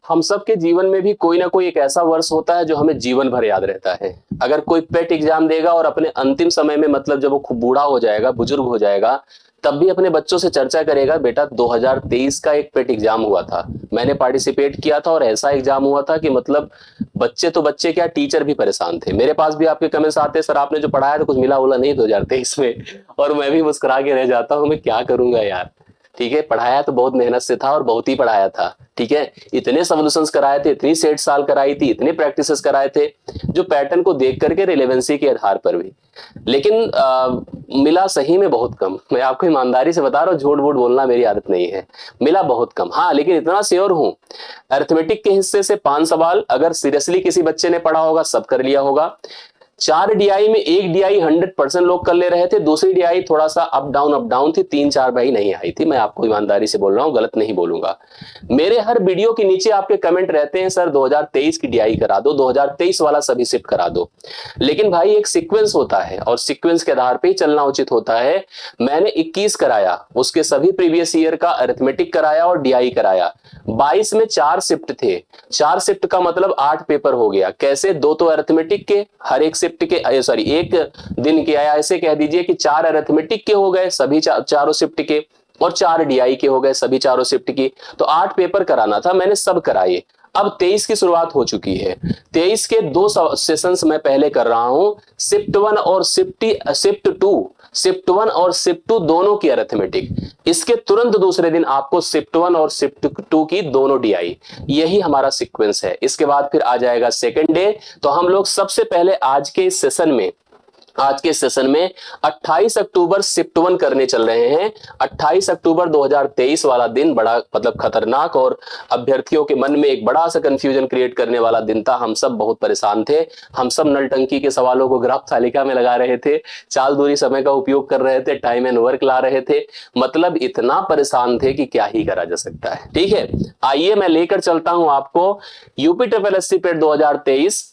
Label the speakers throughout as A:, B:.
A: हम सबके जीवन में भी कोई ना कोई एक ऐसा वर्ष होता है जो हमें जीवन भर याद रहता है। अगर कोई पेट एग्जाम देगा और अपने अंतिम समय में, मतलब जब वो खूब बूढ़ा हो जाएगा, बुजुर्ग हो जाएगा, तब भी अपने बच्चों से चर्चा करेगा, बेटा 2023 का एक पेट एग्जाम हुआ था, मैंने पार्टिसिपेट किया था और ऐसा एग्जाम हुआ था कि मतलब बच्चे तो बच्चे क्या, टीचर भी परेशान थे। मेरे पास भी आपके कमेंट्स आते हैं, सर आपने जो पढ़ाया था कुछ मिला उला नहीं 2023 में, और मैं भी मुस्कुरा के रह जाता हूं, मैं क्या करूंगा यार। ठीक है, पढ़ाया तो बहुत मेहनत से था और बहुत ही पढ़ाया था। ठीक है, इतने सॉल्यूशंस कराए थे, इतनी सेट साल कराई थी, इतने प्रैक्टिसेस कराए थे, जो पैटर्न को देख करके रिलेवेंसी के आधार पर भी, लेकिन मिला सही में बहुत कम। मैं आपको ईमानदारी से बता रहा हूँ, झूठ वूठ बोलना मेरी आदत नहीं है, मिला बहुत कम। हाँ, लेकिन इतना श्योर हूं, अरिथमेटिक के हिस्से से 5 सवाल अगर सीरियसली किसी बच्चे ने पढ़ा होगा, सब कर लिया होगा। 4 डीआई में एक डीआई 100% लोग कर ले रहे थे, दूसरी डीआई थोड़ा सा अप डाउन थी, 3-4 भाई नहीं आई थी। मैं आपको ईमानदारी से बोल रहा हूं, गलत नहीं बोलूंगा। मेरे हर वीडियो के नीचे आपके कमेंट रहते हैं, सर 2023 की डीआई करा दो, 2023 वाला सभी शिफ्ट करा दो। लेकिन भाई एक सीक्वेंस होता है और सीक्वेंस के आधार पर ही चलना उचित होता है। मैंने 21 कराया, उसके सभी प्रीवियस ईयर का अरिथमेटिक कराया और डीआई कराया। 22 में 4 शिफ्ट थे, 4 शिफ्ट का मतलब 8 पेपर हो गया। कैसे? 2 तो अरिथमेटिक के, हर एक शिफ्ट के, सॉरी एक दिन के आया, ऐसे कह दीजिए कि 4 अरिथमेटिक के हो गए सभी चारों शिफ्ट के, और 4 डीआई के हो गए सभी चारों शिफ्ट की। तो 8 पेपर कराना था, मैंने सब कराए। अब 23 की शुरुआत हो चुकी है। 23 के 2 सेशंस मैं पहले कर रहा हूं, शिफ्ट 1 और शिफ्ट 2, शिफ्ट 1 और शिफ्ट 2 दोनों की अरिथमेटिक। इसके तुरंत दूसरे दिन आपको शिफ्ट 1 और शिफ्ट 2 की दोनों डीआई। यही हमारा सीक्वेंस है। इसके बाद फिर आ जाएगा सेकंड डे। तो हम लोग सबसे पहले आज के सेशन में 28 अक्टूबर शिफ्ट 1 करने चल रहे हैं। 28 अक्टूबर 2023 वाला दिन बड़ा मतलब खतरनाक और अभ्यर्थियों के मन में एक बड़ा सा कंफ्यूजन क्रिएट करने वाला दिन था। हम सब बहुत परेशान थे, हम सब नलटंकी के सवालों को ग्राफ तालिका में लगा रहे थे, चाल दूरी समय का उपयोग कर रहे थे, टाइम एंड वर्क ला रहे थे, मतलब इतना परेशान थे कि क्या ही करा जा सकता है। ठीक है, आइए मैं लेकर चलता हूं आपको यूपी ट्रिपल एससी पेट 2023,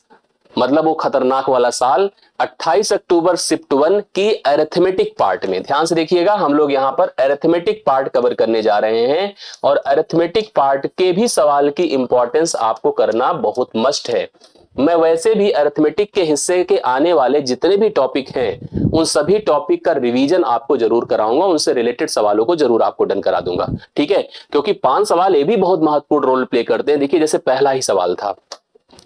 A: मतलब वो खतरनाक वाला साल। 28 अक्टूबर शिफ्ट 1 की अरिथमेटिक पार्ट में ध्यान से देखिएगा, हम लोग यहां पर अरिथमेटिक पार्ट कवर करने जा रहे हैं, और अरिथमेटिक पार्ट के भी सवाल की इंपॉर्टेंस आपको करना बहुत मस्ट है। मैं वैसे भी अरिथमेटिक के हिस्से के आने वाले जितने भी टॉपिक हैं, उन सभी टॉपिक का रिवीजन आपको जरूर कराऊंगा, उनसे रिलेटेड सवालों को जरूर आपको डन करा दूंगा। ठीक है, क्योंकि 5 सवाल ये भी बहुत महत्वपूर्ण रोल प्ले करते हैं। देखिए, जैसे पहला ही सवाल था,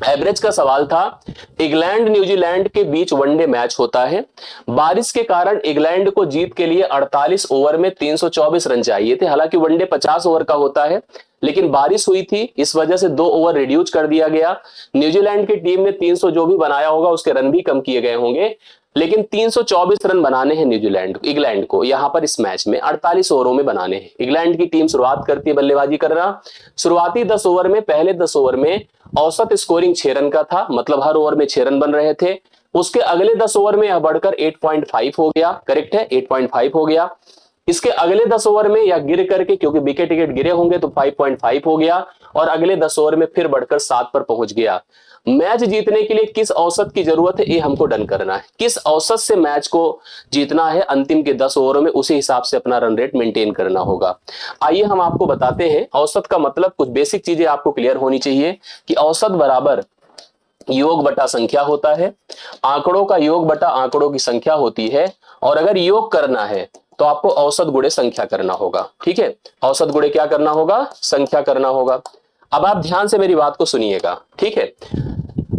A: एवरेज का सवाल था, इंग्लैंड न्यूजीलैंड के बीच वनडे मैच होता है, बारिश के कारण इंग्लैंड को जीत के लिए 48 ओवर में 324 रन चाहिए थे। हालांकि वनडे 50 ओवर का होता है, लेकिन बारिश हुई थी, इस वजह से 2 ओवर रिड्यूस कर दिया गया। न्यूजीलैंड की टीम ने 300 जो भी बनाया होगा उसके रन भी कम किए गए होंगे, लेकिन 324 रन बनाने हैं इंग्लैंड को यहां पर इस मैच में 48 ओवरों में बनाने हैं। इंग्लैंड की टीम शुरुआत करती है बल्लेबाजी करना। शुरुआती 10 ओवर में, पहले 10 ओवर में औसत स्कोरिंग 6 रन का था, मतलब हर ओवर में 6 रन बन रहे थे। उसके अगले 10 ओवर में यह बढ़कर 8.5 हो गया, करेक्ट है 8.5 हो गया। इसके अगले 10 ओवर में या गिर करके, क्योंकि विकेट टिकट गिरे होंगे, तो 5.5 हो गया, और अगले 10 ओवर में फिर बढ़कर 7 पर पहुंच गया। मैच जीतने के लिए किस औसत की जरूरत है, ये हमको डन करना है। किस औसत से मैच को जीतना है अंतिम के 10 ओवरों में, उसी हिसाब से अपना रन रेट मेंटेन करना होगा। आइए हम आपको बताते हैं औसत का मतलब। कुछ बेसिक चीजें आपको क्लियर होनी चाहिए कि औसत बराबर योग बटा संख्या होता है, आंकड़ों का योग बटा आंकड़ों की संख्या होती है, और अगर योग करना है तो आपको औसत गुणे संख्या करना होगा। ठीक है, औसत गुणे क्या करना होगा, संख्या करना होगा। अब आप ध्यान से मेरी बात को सुनिएगा। ठीक है,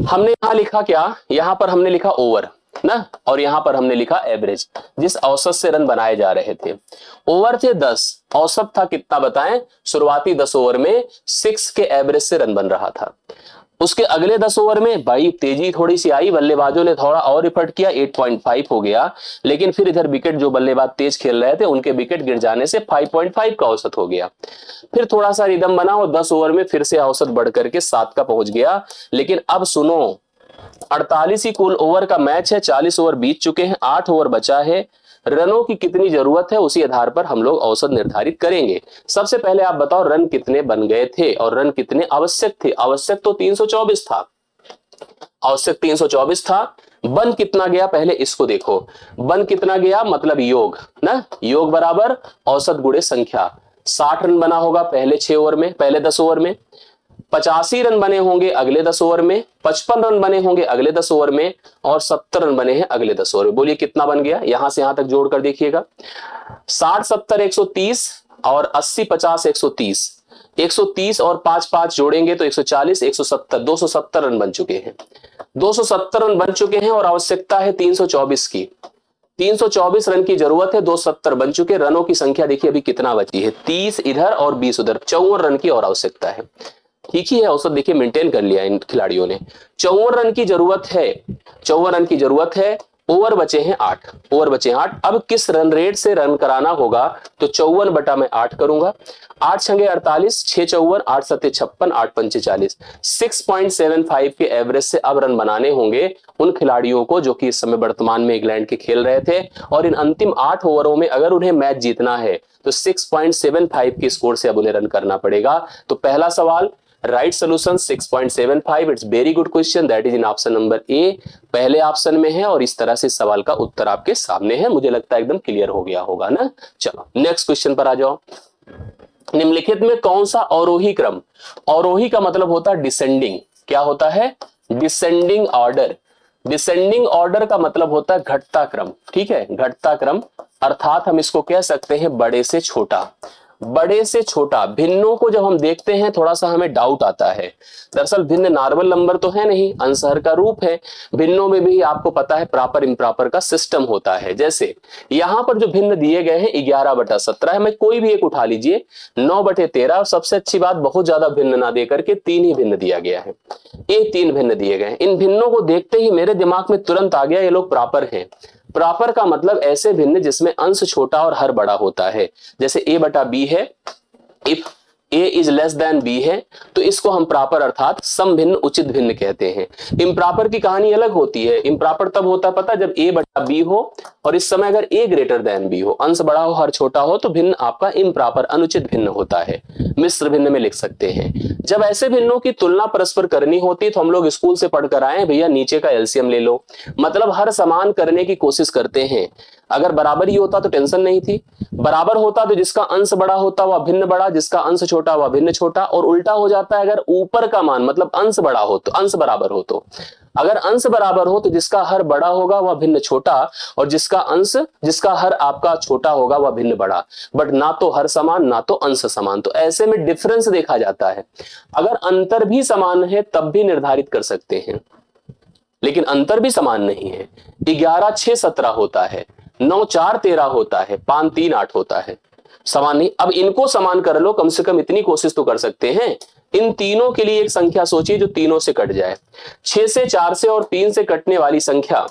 A: हमने यहां लिखा क्या, यहां पर हमने लिखा ओवर ना, और यहां पर हमने लिखा एवरेज, जिस औसत से रन बनाए जा रहे थे। ओवर थे 10, औसत था कितना बताएं, शुरुआती 10 ओवर में 6 के एवरेज से रन बन रहा था। उसके अगले 10 ओवर में भाई तेजी थोड़ी सी आई, बल्लेबाजों ने थोड़ा और एफर्ट किया, 8.5 हो गया, लेकिन फिर इधर विकेट जो बल्लेबाज तेज खेल रहे थे उनके विकेट गिर जाने से 5.5 का औसत हो गया। फिर थोड़ा सा रिदम बना और 10 ओवर में फिर से औसत बढ़ करके 7 का पहुंच गया। लेकिन अब सुनो, 48 ही कुल ओवर का मैच है, 40 ओवर बीत चुके हैं, 8 ओवर बचा है, रनों की कितनी जरूरत है उसी आधार पर हम लोग औसत निर्धारित करेंगे। सबसे पहले आप बताओ रन कितने बन गए थे और रन कितने आवश्यक थे। आवश्यक तो 324 था, आवश्यक 324 था। बन कितना गया पहले इसको देखो, बन कितना गया मतलब योग ना, योग बराबर औसत गुणे संख्या। 60 रन बना होगा पहले 6 ओवर में, पहले 10 ओवर में। 85 रन बने होंगे अगले 10 ओवर में, 55 रन बने होंगे अगले 10 ओवर में और 70 रन बने हैं अगले 10 ओवर में। बोलिए कितना बन गया, यहां से यहां तक जोड़कर देखिएगा। 60 70 130 और 80 50 130, 130 और 5 5 जोड़ेंगे तो 140 170, 270 रन बन चुके हैं। 270 रन बन चुके हैं और आवश्यकता है 324 की। 324 रन की जरूरत है, 270 बन चुके। रनों की संख्या देखिए अभी कितना बची है, 30 इधर और 20 उधर, 54 रन की और आवश्यकता है। ठीक ही है, औसत देखिए मेंटेन कर लिया इन खिलाड़ियों ने। 54 रन की जरूरत है, 54 रन की जरूरत है। ओवर बचे हैं 8, ओवर बचे हैं 8। अब किस रन रेट से रन कराना होगा, तो 54 बटा मैं 8 करूंगा। 8 छंगे 48, 6 54, 8 सत्ते 56, 8 पंचे 40। 6.75 के एवरेज से अब रन बनाने होंगे उन खिलाड़ियों को जो कि इस समय वर्तमान में इंग्लैंड के खेल रहे थे, और इन अंतिम 8 ओवरों में अगर उन्हें मैच जीतना है तो 6.75 के स्कोर से अब उन्हें रन करना पड़ेगा। तो पहला सवाल right solution 6.75, it's very good question, that is in option number A, पहले ऑप्शन में है। और इस तरह से सवाल का उत्तर आपके सामने है, मुझे लगता है एकदम क्लियर हो गया होगा ना। चलो नेक्स्ट क्वेश्चन पर आ जाओ। निम्नलिखित में कौन सा अवरोही क्रम, अवरोही का मतलब होता है डिसेंडिंग, क्या होता है, डिसेंडिंग ऑर्डर। डिसेंडिंग ऑर्डर का मतलब होता है घटता क्रम, ठीक है, घटता क्रम, अर्थात हम इसको कह सकते हैं बड़े से छोटा। बड़े से छोटा, भिन्नों को जब हम देखते हैं थोड़ा सा हमें डाउट आता है। दरअसल भिन्न नॉर्मल नंबर तो है नहीं, अंशहर का रूप है। भिन्नों में भी आपको पता है प्रॉपर इम्प्रॉपर का सिस्टम होता है। जैसे यहां पर जो भिन्न दिए गए हैं 11/17 है, मैं कोई भी एक उठा लीजिए, 9/13, और सबसे अच्छी बात बहुत ज्यादा भिन्न ना दे करके 3 ही भिन्न दिया गया है, ये 3 भिन्न दिए गए। इन भिन्नों को देखते ही मेरे दिमाग में तुरंत आ गया ये लोग प्रॉपर हैं। प्रॉपर का मतलब ऐसे भिन्न जिसमें अंश छोटा और हर बड़ा होता है। जैसे a/b है, if a is less than b है तो इसको हम प्रॉपर अर्थात समभिन्न उचित भिन्न कहते हैं। इम्प्रॉपर की कहानी अलग होती है। इम्प्रॉपर तब होता पता जब a/b हो और इस समय अगर a ग्रेटर देन b हो, अंश बड़ा हो हर छोटा हो, तो भिन्न आपका इम्प्रॉपर अनुचित भिन्न होता है, मिश्र भिन्न में लिख सकते हैं। जब ऐसे भिन्नों की तुलना परस्पर करनी होती तो हम लोग स्कूल से पढ़कर आए भैया नीचे का एलसीएम ले लो, मतलब हर समान करने की कोशिश करते हैं। अगर बराबर ही होता तो टेंशन नहीं थी, बराबर होता तो जिसका अंश बड़ा होता वह भिन्न बड़ा, जिसका अंश छोटा वह भिन्न छोटा। और उल्टा हो जाता है अगर ऊपर का मान मतलब अंश बड़ा हो तो अंश बराबर हो, तो अगर अंश बराबर हो तो जिसका हर बड़ा होगा वह भिन्न छोटा, और जिसका हर आपका छोटा होगा वह भिन्न बड़ा। बट ना तो हर समान ना तो अंश समान, तो ऐसे में डिफरेंस देखा जाता है। अगर अंतर भी समान है तब भी निर्धारित कर सकते हैं, लेकिन अंतर भी समान नहीं है। 11 6 17 होता है, 9 4 13 होता है, 5 3 8 होता है, समान नहीं। अब इनको समान कर लो, कम से कम इतनी कोशिश तो कर सकते हैं। इन तीनों के लिए एक संख्या सोचिए जो तीनों से कट जाए। 6 से 4 से और 3 से कटने वाली संख्या,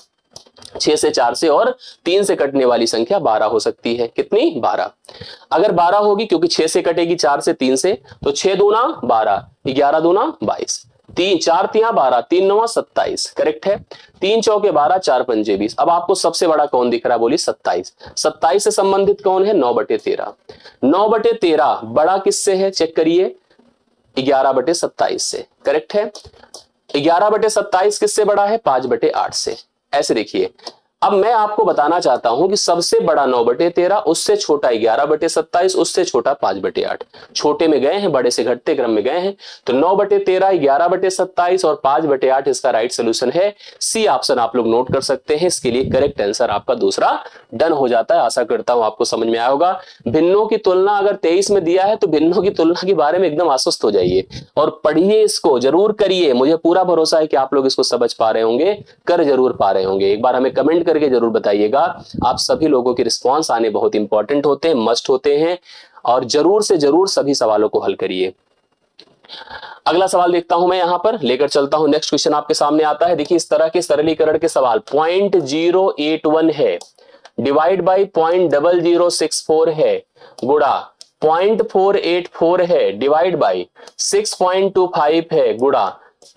A: 6 से 4 से और 3 से कटने वाली संख्या 12 हो सकती है। कितनी, 12। अगर 12 होगी क्योंकि 6 से कटेगी 4 से 3 से, तो 6 दूना 12, 11 दूना 22, 3 4 3 12, 3 9 27, करेक्ट है। 3 चौके 12, 4 पंजे 20। अब आपको सबसे बड़ा कौन दिख रहा है, बोली 27। 27 से संबंधित कौन है, 9/13। 9/13 बड़ा किससे है, चेक करिए, 11/27 से, करेक्ट है। 11/27 किससे बड़ा है, 5/8 से। ऐसे देखिए, अब मैं आपको बताना चाहता हूं कि सबसे बड़ा 9/13, उससे छोटा 11/27, उससे छोटा 5/8। छोटे में गए हैं, बड़े से घटते क्रम में गए हैं। तो 9/13, 11/27 और 5/8 इसका राइट सोल्यूशन है। सी ऑप्शन आप लोग नोट कर सकते हैं। इसके लिए करेक्ट आंसर आपका दूसरा डन हो जाता है। आशा करता हूं आपको समझ में आया होगा। भिन्नों की तुलना अगर 23 में दिया है तो भिन्नों की तुलना के बारे में एकदम आश्वस्त हो जाइए और पढ़िए, इसको जरूर करिए। मुझे पूरा भरोसा है कि आप लोग इसको समझ पा रहे होंगे, कर जरूर पा रहे होंगे। एक बार हमें कमेंट करके जरूर बताइएगा। आप सभी लोगों के रिस्पांस आने बहुत इंपॉर्टेंट होते हैं, मस्ट होते हैं, और जरूर से जरूर सभी सवालों को हल करिए। अगला सवाल देखता हूं मैं यहां पर लेकर चलता हूं। नेक्स्ट क्वेश्चन आपके सामने आता है। देखिए इस तरह के सरलीकरण के सवाल 0.081 है, डिवाइड बाई 0.0064 है, गुणा 0.484 है, डिवाइड बाई 6.25 है, गुणा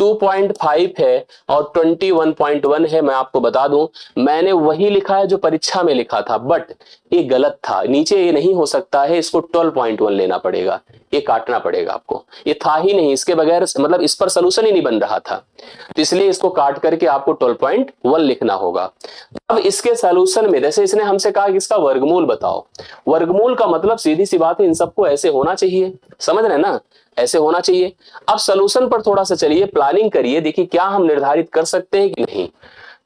A: 2.5 है, और 21.1 है। मैं आपको बता दूं मैंने वही लिखा है जो परीक्षा में लिखा था, बट ये गलत था। नीचे ये नहीं हो सकता है, इसको 12.1 लेना पड़ेगा। ये काटना पड़ेगा आपको, ये था ही नहीं, इसके बगैर मतलब इस पर सोल्यूशन ही नहीं बन रहा था, तो इसलिए इसको काट करके आपको 12.1 लिखना होगा। अब इसके सॉल्यूशन में जैसे इसने हमसे कहा कि इसका वर्गमूल बताओ, वर्गमूल का मतलब सीधी सी बात है इन सबको ऐसे होना चाहिए, समझ रहे हैं ना, ऐसे होना चाहिए। अब सॉल्यूशन पर थोड़ा सा चलिए, प्लानिंग करिए, देखिए क्या हम निर्धारित कर सकते हैं कि नहीं।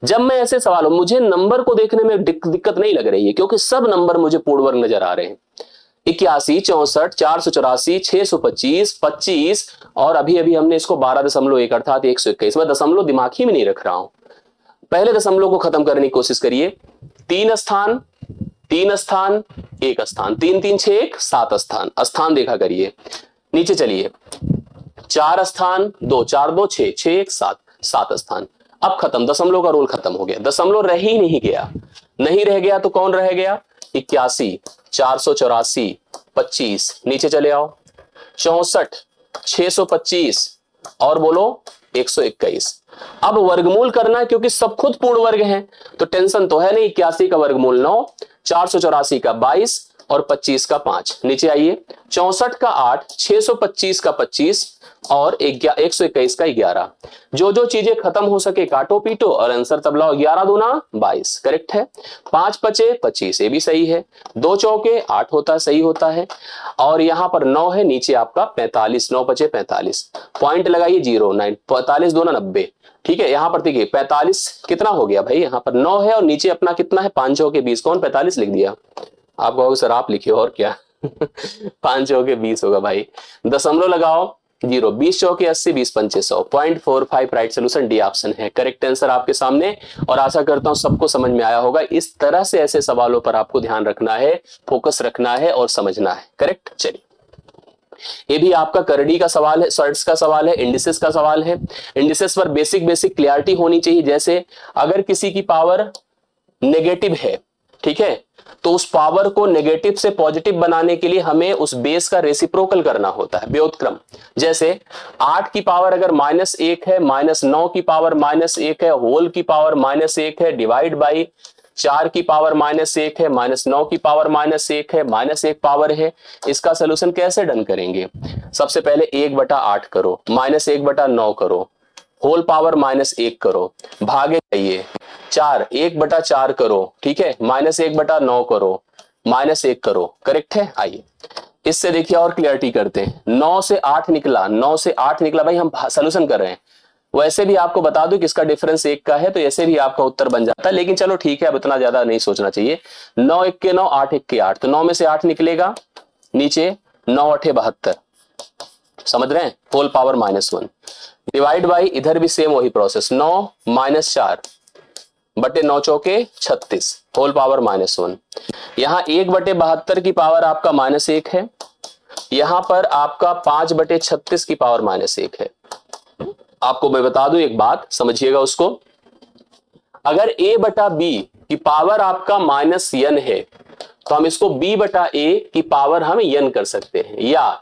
A: जब मैं ऐसे सवाल, मुझे नंबर को देखने में दिक्कत नहीं लग रही है क्योंकि सब नंबर मुझे पूर्ण वर्ग नजर आ रहे हैं, 81, 64, 484, 625, 25 और अभी अभी हमने इसको 12.1 अर्थात 121। मैं दशमलव दिमाग ही में नहीं रख रहा हूं, पहले दशमलव को खत्म करने की कोशिश करिए। 3 स्थान, 3 स्थान, 1 स्थान, 3 3 6 1 7 स्थान, स्थान देखा करिए। नीचे चलिए, 4 स्थान, 2 4 2 6 6 1 7 7 स्थान। अब खत्म, दशमलव का रोल खत्म हो गया, दशमलव रह ही नहीं गया, नहीं रह गया तो कौन रह गया, 81, 484, 25, नीचे चले आओ, 64, 625 और बोलो 121। अब वर्गमूल करना है क्योंकि सब खुद पूर्ण वर्ग हैं, तो टेंशन तो है नहीं। 81 का वर्गमूल 9, 484 का 22 और 25 का 5। नीचे आइए, 64 का 8, 625 का 25 और 121 का 11। जो जो चीजें खत्म हो सके काटो पीटो और आंसर तब लाओ। 11 दूना 22 करेक्ट है, 5 पचे 25 ये भी सही है, 2 चौके 8 होता है, सही होता है, और यहां पर 9 है, नीचे आपका 45, 9 पचे 45, पॉइंट लगाइए 0 9, 45 दूना 90। ठीक है, यहां पर देखिए 45 कितना हो गया भाई, यहां पर 9 है और नीचे अपना कितना है 5 चौके 20, कौन 45 लिख दिया, आप कहोगे सर आप लिखे और क्या 5 चौके 20 होगा भाई, दशमलव लगाओ 0, 20 चौके 80, 20 पंचे 100, 0.45 राइट सोल्यूशन डी ऑप्शन है करेक्ट आंसर आपके सामने। और आशा करता हूं सबको समझ में आया होगा। इस तरह से ऐसे सवालों पर आपको ध्यान रखना है, फोकस रखना है और समझना है करेक्ट। चलिए, ये भी आपका करडी का सवाल है, सर्ट्स का सवाल है, इंडिसेस का सवाल है। इंडिसेस पर बेसिक क्लियरिटी होनी चाहिए। जैसे अगर किसी की पावर नेगेटिव है, ठीक है, तो उस पावर को नेगेटिव से पॉजिटिव बनाने के लिए हमें उस बेस का रेसिप्रोकल करना होता है, व्युत्क्रम। जैसे 8 की पावर अगर -1 है, -9 की पावर -1 है, होल की पावर -1 है, डिवाइड बाई 4 की पावर -1 है, -9 की पावर -1 है, -1 पावर है। इसका सोल्यूशन कैसे डन करेंगे, सबसे पहले 1/8 करो, -1/9 करो, होल पावर -1 करो, भागे जाइए 4, 1/4 करो, ठीक है, -1/9 करो, -1 करो, करेक्ट है। आइए इससे देखिए और क्लियरिटी करते हैं। 9 से 8 निकला, 9 से 8 निकला भाई, हम सोल्यूशन कर रहे हैं। वैसे भी आपको बता दूं कि इसका डिफरेंस 1 का है, तो ऐसे भी आपका उत्तर बन जाता है, लेकिन चलो ठीक है, अब इतना ज्यादा नहीं सोचना चाहिए। 9 1 के 9, 8 1 के 8, तो 9 में से 8 निकलेगा, नीचे 9 8 72, समझ रहे हैं, होल पावर -1, डिवाइड बाई इधर भी सेम वही प्रोसेस, 9 -4 बटे 9 चौके 36, होल पावर -1। यहां 1/72 की पावर आपका -1 है, यहां पर आपका 5/36 की पावर -1 है। आपको मैं बता दूं एक बात, समझिएगा उसको, अगर a/b की पावर आपका -n है तो हम इसको b/a की पावर हम n कर सकते हैं, या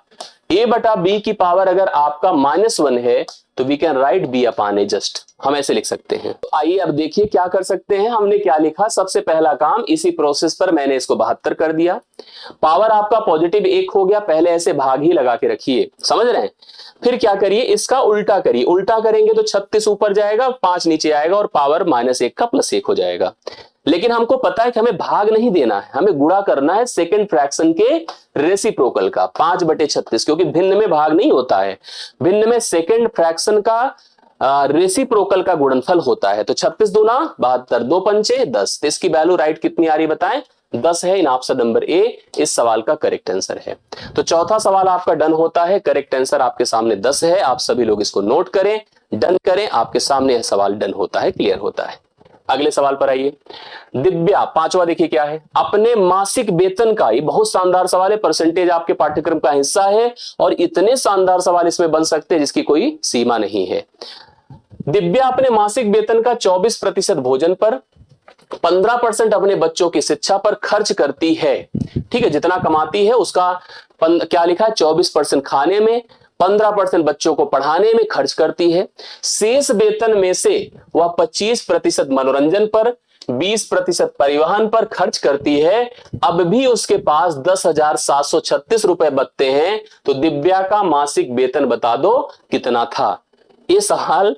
A: a/b की पावर अगर आपका -1 है तो we can write b upon a, just हम ऐसे लिख सकते हैं। तो आइए अब देखिए क्या कर सकते हैं। हमने क्या लिखा, सबसे पहला काम इसी प्रोसेस पर मैंने इसको 72 कर दिया, पावर आपका पॉजिटिव 1 हो गया, पहले ऐसे भाग ही लगा के रखिए, समझ रहे हैं। फिर क्या करिए, इसका उल्टा करिए, उल्टा करेंगे तो 36 ऊपर जाएगा, 5 नीचे आएगा और पावर -1 का +1 हो जाएगा। लेकिन हमको पता है कि हमें भाग नहीं देना है, हमें गुणा करना है सेकंड फ्रैक्शन के रेसिप्रोकल का, 5/36, क्योंकि भिन्न में भाग नहीं होता है, भिन्न में सेकंड फ्रैक्शन का रेसिप्रोकल का गुणनफल होता है। तो 36 दूना 72, 2 पंचे 10, तो इसकी वैल्यू राइट कितनी आ रही बताएं, 10 है। इन ऑप्शन नंबर ए इस सवाल का करेक्ट आंसर है। तो चौथा सवाल आपका डन होता है, करेक्ट आंसर आपके सामने 10 है। आप सभी लोग इसको नोट करें, डन करें, आपके सामने यह सवाल डन होता है, क्लियर होता है। अगले सवाल पर आइए। दिव्या, पांचवा देखिए क्या है, अपने मासिक वेतन का, ये बहुत शानदार सवाल है, परसेंटेज आपके पाठ्यक्रम का हिस्सा है और इतने शानदार सवाल इसमें बन सकते हैं जिसकी कोई सीमा नहीं है। दिव्या अपने मासिक वेतन का 24% भोजन पर, 15% अपने बच्चों की शिक्षा पर खर्च करती है, ठीक है, जितना कमाती है उसका क्या लिखा है, 24% खाने में, 15% बच्चों को पढ़ाने में खर्च करती है। शेष वेतन में से वह 25% मनोरंजन पर, 20% परिवहन पर खर्च करती है। अब भी उसके पास 10,736 रुपए बचते हैं। तो दिव्या का मासिक वेतन बता दो कितना था। ये सवाल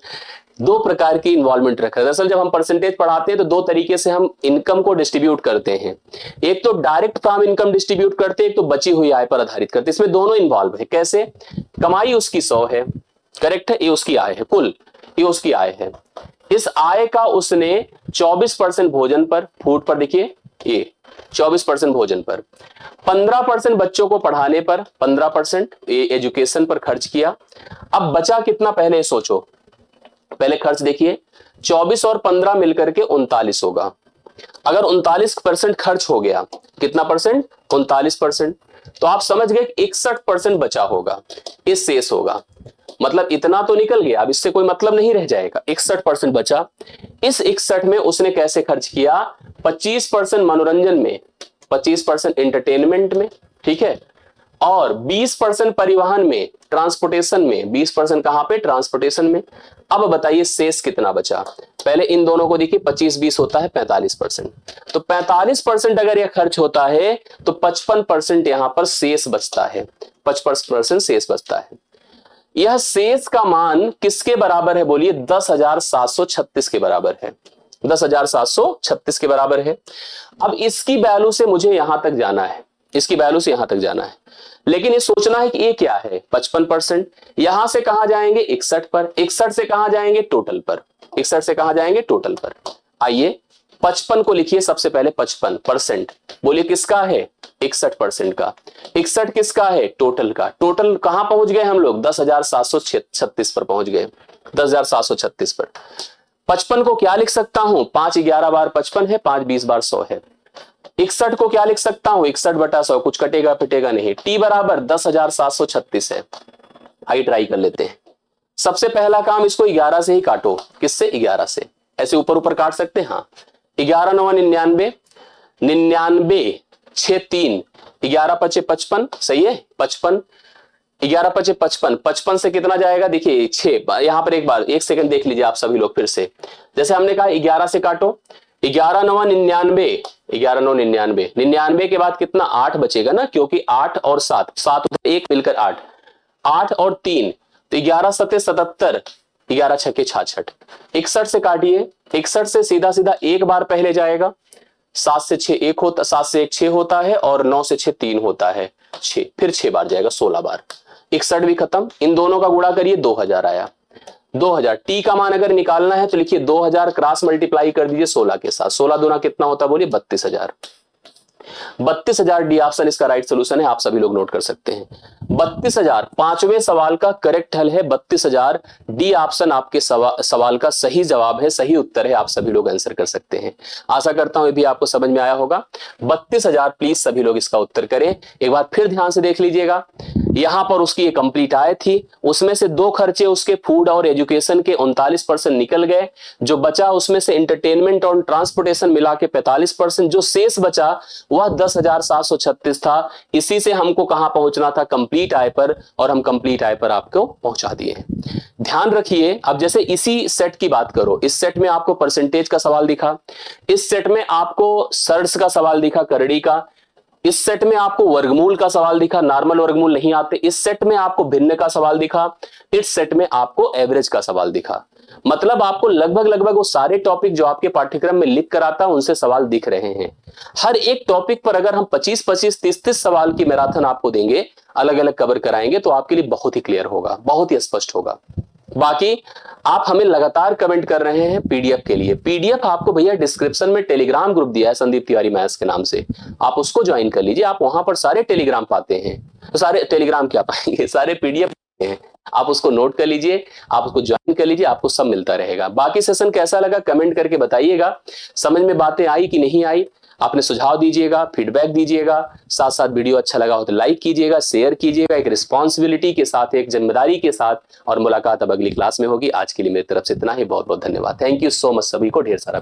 A: दो प्रकार की इन्वॉल्वमेंट रखा है। दरअसल जब हम परसेंटेज पढ़ाते हैं तो दो तरीके से हम इनकम को डिस्ट्रीब्यूट करते हैं। एक तो डायरेक्ट काम इनकम डिस्ट्रीब्यूट करते हैं, एक तो बची हुई आय पर आधारित करते हैं। इसमें दोनों इन्वॉल्व है। कैसे? कमाई उसकी 100 है, करेक्ट है, ये उसकी आय है, कुल ये उसकी आय है। इस आय का उसने 24% भोजन पर, फूड पर, देखिए ये 24% भोजन पर, 15% बच्चों को पढ़ाने पर, 15% एजुकेशन पर खर्च किया। अब बचा कितना पहले सोचो, पहले खर्च देखिए। 24 और 15 मिलकर के 39 होगा। अगर 39% खर्च हो गया, कितना परसेंट? 39%। तो आप समझ गए 61% बचा होगा, इस शेष होगा। मतलब इतना तो निकल गया, अब इससे कोई मतलब नहीं रह जाएगा। 61% बचा। इस 61 में उसने कैसे खर्च किया? 25% मनोरंजन में, 25% एंटरटेनमेंट में, ठीक है, और 20% परिवहन में, ट्रांसपोर्टेशन में। 20% कहां पे? ट्रांसपोर्टेशन में। अब बताइए शेष कितना बचा? पहले इन दोनों को देखिए, 25-20 होता है 45%। तो 45% अगर यह खर्च होता है तो 55% यहां पर शेष बचता है। 55% शेष बचता है। यह शेष का मान किसके बराबर है बोलिए? 10,736 के बराबर है। 10,736 के बराबर है। अब इसकी वैल्यू से मुझे यहां तक जाना है, इसकी वैल्यू से यहां तक जाना है, लेकिन ये सोचना है कि ये क्या है? 55%। यहां से कहां जाएंगे? 61 पर। 61 से कहां जाएंगे? टोटल पर। 61 से कहां जाएंगे? टोटल पर। आइए 55 को लिखिए सबसे पहले। 55% बोलिए किसका है? 61% का। 61 किसका है? टोटल का। टोटल कहां पहुंच गए हम लोग? 10,736 पर पहुंच गए। 10,736 पर 55 को क्या लिख सकता हूं? 5 11 बार 55 है, 5 20 बार 100 है। 61 को क्या लिख सकता हूं? 61/100, कुछ कटेगा पिटेगा नहीं। टी बराबर 10,736 है। आइए ट्राई कर लेते हैं। सबसे पहला काम, इसको 11 से ही काटो। किससे? 11 से। ऐसे ऊपर ऊपर काट सकते हैं। हाँ, 11 9 99, 99 6 3, 11 5 55, सही है। 55, 11 5 55, 55 से कितना जाएगा? देखिए 6। यहां पर एक बार 1 सेकंड देख लीजिए आप सभी लोग फिर से। जैसे हमने कहा 11 से काटो, 11 9 99, 11 9 99, 99 के बाद कितना? 8 बचेगा ना, क्योंकि 8 और 7, 7 1 मिलकर 8, 8 और 3, तो 11 7 77, 11 6 66। 61 से काटिए, 61 से सीधा सीधा एक बार पहले जाएगा। 7 से 6 1 होता, 7 से 1 6 होता है, और 9 से 6 3 होता है, 6, फिर 6 बार जाएगा, 16 बार। 61 भी खत्म। इन दोनों का गुणा करिए, 2000 आया। 2000 टी का मान अगर निकालना है तो लिखिए 2000 क्रॉस मल्टीप्लाई कर दीजिए 16 के साथ। 16 दूना कितना होता है बोलिए? 32,000। 32,000 डी ऑप्शन इसका राइट सोल्यूशन है। आप सभी लोग नोट कर सकते हैं। 32,000 पांचवें सवाल का करेक्ट हल है। 32,000 डी ऑप्शन आपके सवाल का सही जवाब है, सही उत्तर है। आप सभी लोग आंसर कर सकते हैं। आशा करता हूं ये भी आपको समझ में आया होगा। 32,000 प्लीज सभी लोग इसका उत्तर करें। एक बार फिर ध्यान से देख लीजिएगा। यहां पर उसकी एक कंप्लीट आय थी, उसमें से 2 खर्चे उसके फूड और एजुकेशन के 39% निकल गए। जो बचा उसमें से एंटरटेनमेंट और ट्रांसपोर्टेशन मिला के 45%। जो शेष बचा वह 10,736 था। इसी से हमको कहां पहुंचना था? कंप्लीट आय पर, और हम कंप्लीट आय पर आपको पहुंचा दिए हैं। ध्यान रखिए, अब जैसे इसी सेट की बात करो, इस सेट में आपको परसेंटेज का सवाल दिखा, इस सेट में आपको सर्ड्स का सवाल दिखा, करड़ी का, इस सेट में आपको वर्गमूल का सवाल दिखा, नॉर्मल वर्गमूल नहीं आते, इस सेट में आपको भिन्न का सवाल दिखा, इस सेट में आपको एवरेज का सवाल दिखा। मतलब आपको लगभग वो सारे टॉपिक जो आपके पाठ्यक्रम में लिख कर आता है उनसे सवाल दिख रहे हैं। हर एक टॉपिक पर अगर हम 25-25, 30-30 सवाल की मैराथन आपको देंगे, अलग अलग कवर कराएंगे, तो आपके लिए बहुत ही क्लियर होगा, बहुत ही स्पष्ट होगा। बाकी आप हमें लगातार कमेंट कर रहे हैं पीडीएफ के लिए। पीडीएफ आपको भैया डिस्क्रिप्शन में टेलीग्राम ग्रुप दिया है संदीप तिवारी मैथ्स के नाम से, आप उसको ज्वाइन कर लीजिए। आप वहां पर सारे टेलीग्राम पाते हैं, तो सारे टेलीग्राम क्या पाएंगे, सारे पीडीएफ हैं, आप उसको नोट कर लीजिए, आप उसको ज्वाइन कर लीजिए, आपको सब मिलता रहेगा। बाकी सेशन कैसा लगा कमेंट करके बताइएगा। समझ में बातें आई कि नहीं आई, अपने सुझाव दीजिएगा, फीडबैक दीजिएगा। साथ साथ वीडियो अच्छा लगा हो तो लाइक कीजिएगा, शेयर कीजिएगा, एक रिस्पॉन्सिबिलिटी के साथ, एक जिम्मेदारी के साथ। और मुलाकात अब अगली क्लास में होगी। आज के लिए मेरी तरफ से इतना ही। बहुत बहुत धन्यवाद। थैंक यू सो मच सभी को, ढेर सारा।